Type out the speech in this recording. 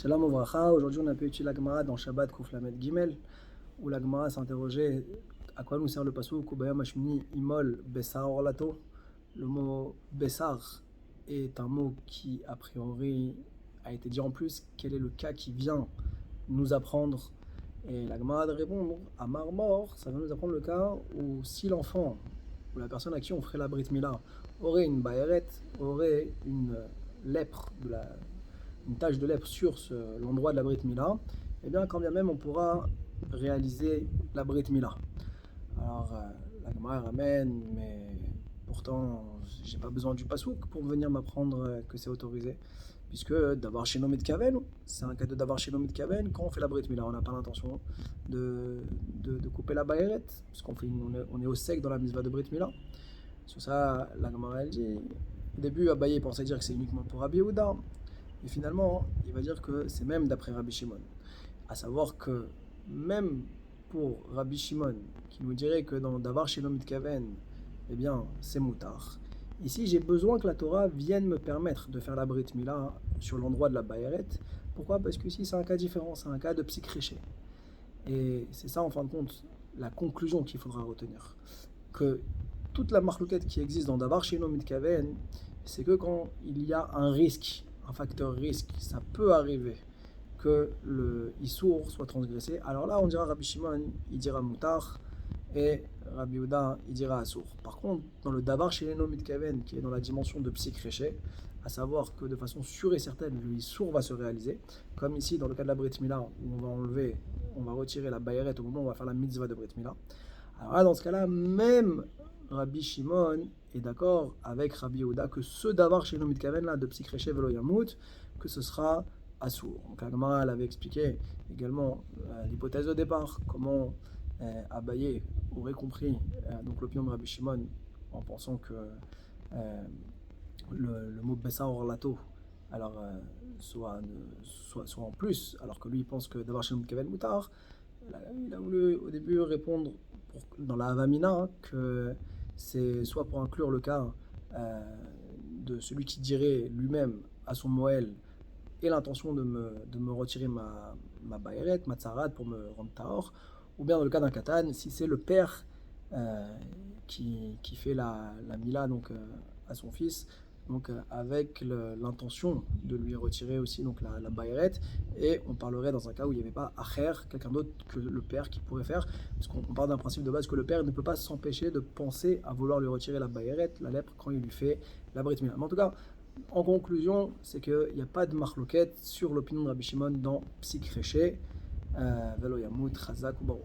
Shalom Ouvracha, aujourd'hui on a pu étudier la Gemara dans Shabbat Kouf Lamed Gimel, où la Gemara s'interrogeait à quoi nous sert le pasuk Ubayom Hashmini Imol Bessar Orlato. Le mot Bessar est un mot qui a priori a été dit en plus. Quel est le cas qui vient nous apprendre? Et la Gemara de répondre à Marmor, ça va nous apprendre le cas où si l'enfant ou la personne à qui on ferait la Brit Mila aurait une baïret, aurait une lèpre une tache de lèpre sur l'endroit de la Brit Mila, et bien quand bien même on pourra réaliser la Brit Mila. Alors la Gemara ramène, mais pourtant j'ai pas besoin du pasouk pour venir m'apprendre que c'est autorisé, puisque d'avoir chez Nomit Kaven, c'est un cas de d'avoir chez Nomit Kaven. Quand on fait la Brit Mila, on n'a pas l'intention de couper la baïret, parce on est au sec dans la mitzvah de Brit Mila. Sur ça, la Gemara elle dit, au début Abaye pensait dire que c'est uniquement pour Rabbi Yehuda. Et finalement, il va dire que c'est même d'après Rabbi Shimon. À savoir que même pour Rabbi Shimon, qui nous dirait que dans Davar Shelom Mitkaven, eh bien, c'est moutard. Ici, j'ai besoin que la Torah vienne me permettre de faire la Brit Mila sur l'endroit de la Baïret. Pourquoi? Parce que ici, c'est un cas différent, c'est un cas de psychréché. Et c'est ça, en fin de compte, la conclusion qu'il faudra retenir. Que toute la marloquette qui existe dans Davar Shelom Mitkaven, c'est que quand il y a un risque, un facteur risque, ça peut arriver que le Issour soit transgressé. Alors là, on dira Rabbi Shimon, il dira Moutar, et Rabbi Yehuda, il dira Assour. Par contre, dans le Davar chez Leno Mitkaven, qui est dans la dimension de Psychréché, à savoir que de façon sûre et certaine, le Issour va se réaliser, comme ici dans le cas de la Brit Mila, où on va retirer la Bayeret au moment où on va faire la mitzvah de Brit Mila. Alors là, dans ce cas-là, même Rabbi Shimon est d'accord avec Rabbi Yehuda que ce d'avoir chez Nomit Kaven là de Psychréché Velo Yamout, que ce sera Assour. Donc la Gemara elle avait expliqué également l'hypothèse de départ, comment Abaye aurait compris donc l'opinion de Rabbi Shimon en pensant que le mot Bessar Orlato alors soit en plus, alors que lui il pense que d'avoir chez Nomit Kaven Moutar. Il a voulu au début répondre dans la Havamina que c'est soit pour inclure le cas de celui qui dirait lui-même à son Moël et l'intention de me retirer ma baïret, ma tsarad pour me rendre tahor, ou bien dans le cas d'un katan, si c'est le père qui fait la mila donc, à son fils, donc avec l'intention de lui retirer aussi donc la baïret, et on parlerait dans un cas où il n'y avait pas acher, quelqu'un d'autre que le père qui pourrait faire, parce qu'on part d'un principe de base que le père ne peut pas s'empêcher de penser à vouloir lui retirer la baïret, la lèpre, quand il lui fait la brit mila. Mais en tout cas, en conclusion, c'est qu'il n'y a pas de marloquette sur l'opinion de Rabbi Shimon dans Psychréché, Velo Yamout, Chazak ou Baruch.